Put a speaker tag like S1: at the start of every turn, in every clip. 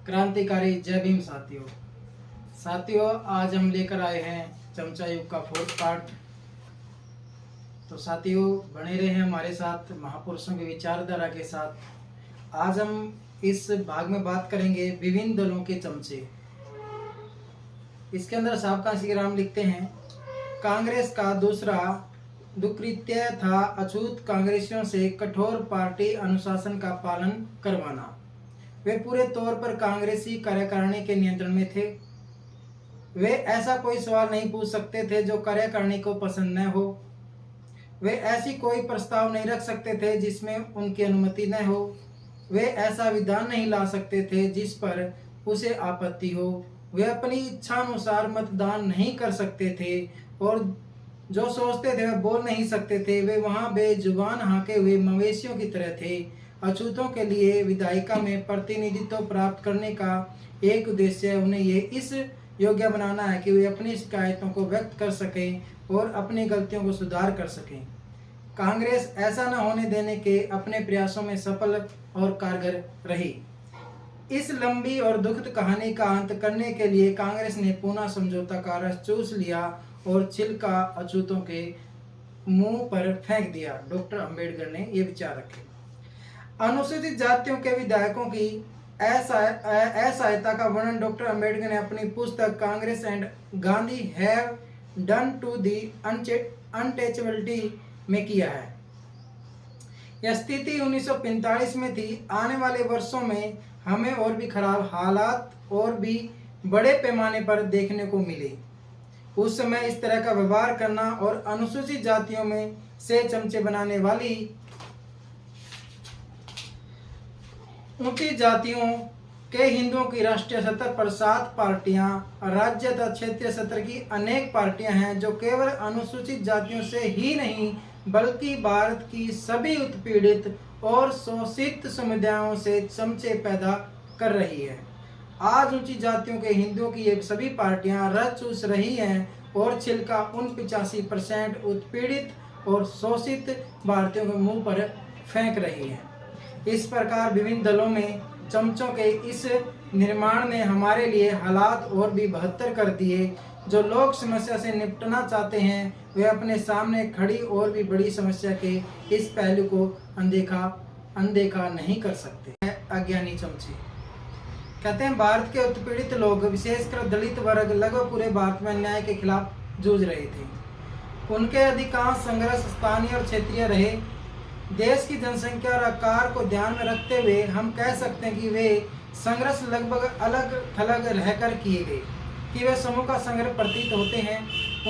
S1: क्रांतिकारी जय भीम साथियों आज हम लेकर आए हैं चमचा युग का 4th पार्ट। तो साथियों बने रहे हमारे साथ महापुरुषों की विचारधारा के साथ। आज हम इस भाग में बात करेंगे विभिन्न दलों के चमचे। इसके अंदर साहब कांसी राम लिखते हैं, कांग्रेस का दूसरा दुष्कृत्य था अछूत कांग्रेसियों से कठोर पार्टी अनुशासन का पालन करवाना। वे पूरे तौर पर कांग्रेसी कार्यकारिणी के नियंत्रण में थे। वे ऐसा कोई सवाल नहीं पूछ सकते थे जो कार्यकारिणी को पसंद न हो। वे ऐसी कोई प्रस्ताव नहीं रख सकते थे जिसमें उनकी अनुमति न हो। वे ऐसा विधान नहीं ला सकते थे जिस पर उसे आपत्ति हो। वे अपनी इच्छानुसार मतदान नहीं कर सकते थे और जो सोचते थे वे बोल नहीं सकते थे। वे वहां बेजुबान हाके हुए मवेशियों की तरह थे। अछूतों के लिए विधायिका में प्रतिनिधित्व प्राप्त करने का एक उद्देश्य है, उन्हें ये इस योग्य बनाना है कि वे अपनी शिकायतों को व्यक्त कर सकें और अपनी गलतियों को सुधार कर सकें। कांग्रेस ऐसा न होने देने के अपने प्रयासों में सफल और कारगर रही। इस लंबी और दुखद कहानी का अंत करने के लिए कांग्रेस ने पूना समझौता का रस चूस लिया और छिलका अछूतों के मुंह पर फेंक दिया। डॉक्टर अंबेडकर ने ये विचार रखे। अनुसूचित जातियों के विधायकों की असहायता का वर्णन डॉक्टर अंबेडकर ने अपनी पुस्तक Congress and Gandhi have done to the untouchability में किया है। यह स्थिति 1945 में थी। आने वाले वर्षों में हमें और भी खराब हालात और भी बड़े पैमाने पर देखने को मिले। उस समय इस तरह का व्यवहार करना और अनुसूचित जातियों में से चमचे बनाने वाली ऊंची जातियों के हिंदुओं की राष्ट्रीय सतह पर 7 पार्टियां, राज्य तथा क्षेत्रीय सतह की अनेक पार्टियां हैं जो केवल अनुसूचित जातियों से ही नहीं बल्कि भारत की सभी उत्पीड़ित और शोषित समुदायों से चमचे पैदा कर रही है। आज ऊंची जातियों के हिंदुओं की ये सभी पार्टियां रस चूस रही हैं और छिलका उन 85% उत्पीड़ित और शोषित भारतीयों के मुंह पर फेंक रही है। इस प्रकार विभिन्न दलों में चमचों के इस निर्माण ने हमारे लिए हालात और भी बदतर कर दिए। जो लोग समस्या से निपटना चाहते हैं वे अपने सामने खड़ी और भी बड़ी समस्या के इस पहलू को अनदेखा नहीं कर सकते। अज्ञानी चमचे कहते हैं, भारत के उत्पीड़ित लोग विशेषकर दलित वर्ग लगभग पूरे भारत में अन्याय के खिलाफ जूझ रहे थे। उनके अधिकांश संघर्ष स्थानीय और क्षेत्रीय रहे। देश की जनसंख्या और आकार को ध्यान में रखते हुए हम कह सकते हैं कि वे संघर्ष लगभग अलग थलग रहकर किए गए कि वे समूह का संघर्ष प्रतीत होते हैं।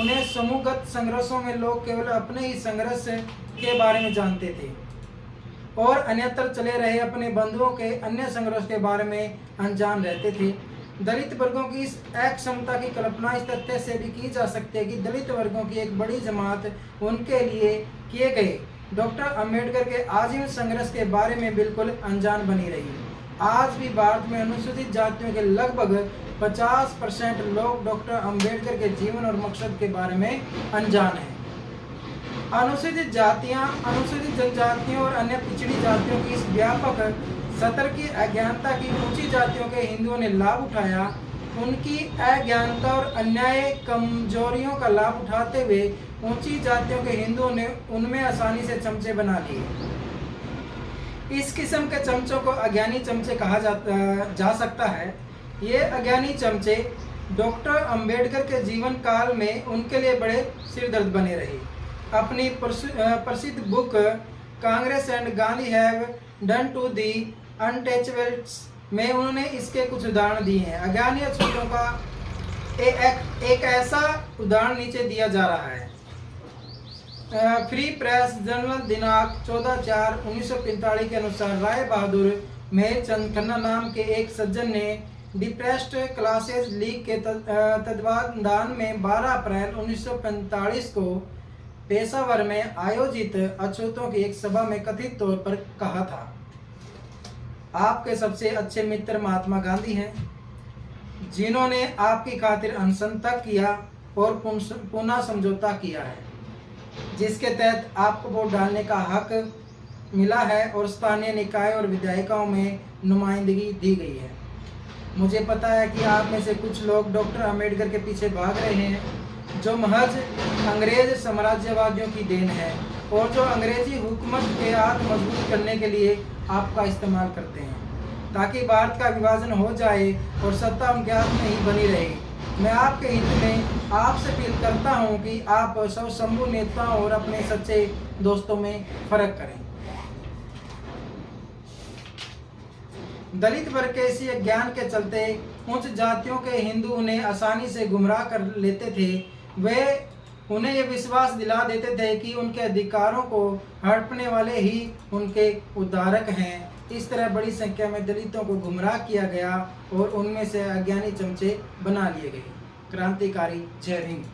S1: उन्हें समूहगत संघर्षों में लोग केवल अपने ही संघर्ष के बारे में जानते थे और अन्यत्र चले रहे अपने बंधुओं के अन्य संघर्ष के बारे में अनजान रहते थे। दलित वर्गों की इस अक्षमता की कल्पना इस तथ्य से भी की जा सकती है कि दलित वर्गों की एक बड़ी जमात उनके लिए किए गए डॉक्टर अंबेडकर के आजीवन संघर्ष के बारे में बिल्कुल अनजान बनी रही। आज भी भारत में अनुसूचित जातियों के लगभग 50% लोग डॉक्टर अंबेडकर के जीवन और मकसद के बारे में अनजान हैं। अनुसूचित जातियां, अनुसूचित जनजातियों और अन्य पिछड़ी जातियों की इस व्यापक सतर की अज्ञानता की ऊंची जातियों के हिंदुओं ने लाभ उठाया। उनकी अज्ञानता और अन्याय कमजोरियों का लाभ उठाते हुए ऊंची जातियों के हिंदुओं ने उनमें आसानी से चमचे बना लिए। इस किस्म के चमचों को अज्ञानी चमचे कहा जा सकता है। ये अज्ञानी चमचे डॉक्टर अंबेडकर के जीवन काल में उनके लिए बड़े सिरदर्द बने रहे। अपनी प्रसिद्ध book Congress and Gandhi have done to the untouchables में उन्होंने इसके कुछ उदाहरण दिए हैं। अज्ञानी अछूतों का एक ऐसा उदाहरण नीचे दिया जा रहा है। फ्री प्रेस जर्नल दिनांक 14/4/1945 के अनुसार राय बहादुर मेहरचंद खन्ना नाम के एक सज्जन ने डिप्रेस्ड क्लासेस लीग के तत्वावधान में 12 अप्रैल 1945 को पेशावर में आयोजित अछूतों की एक सभा में कथित तौर पर कहा था, आपके सबसे अच्छे मित्र महात्मा गांधी हैं जिन्होंने आपकी खातिर अनशन तक किया और पुनः समझौता किया है, जिसके तहत आपको वोट डालने का हक मिला है और स्थानीय निकाय और विधायिकाओं में नुमाइंदगी दी गई है। मुझे पता है कि आप में से कुछ लोग डॉक्टर अंबेडकर के पीछे भाग रहे हैं, जो महज अंग्रेज साम्राज्यवादियों की देन है और जो अंग्रेजी हुकूमत के हाथ मजबूत करने के लिए आपका इस्तेमाल करते हैं, ताकि भारत का विभाजन हो जाए और सत्ता उनके हाथ में ही बनी रहेगी। मैं आपके हित में आपसे अपील करता हूं कि आप स्वशंभू नेताओं और अपने सच्चे दोस्तों में फर्क करें। दलित वर्ग के इसी ज्ञान के चलते उच्च जातियों के हिंदू उन्हें आसानी से गुमराह कर लेते थे। वे उन्हें ये विश्वास दिला देते थे कि उनके अधिकारों को हड़पने वाले ही उनके उद्धारक हैं। इस तरह बड़ी संख्या में दलितों को गुमराह किया गया और उनमें से अज्ञानी चमचे बना लिए गए। क्रांतिकारी जय हिंद।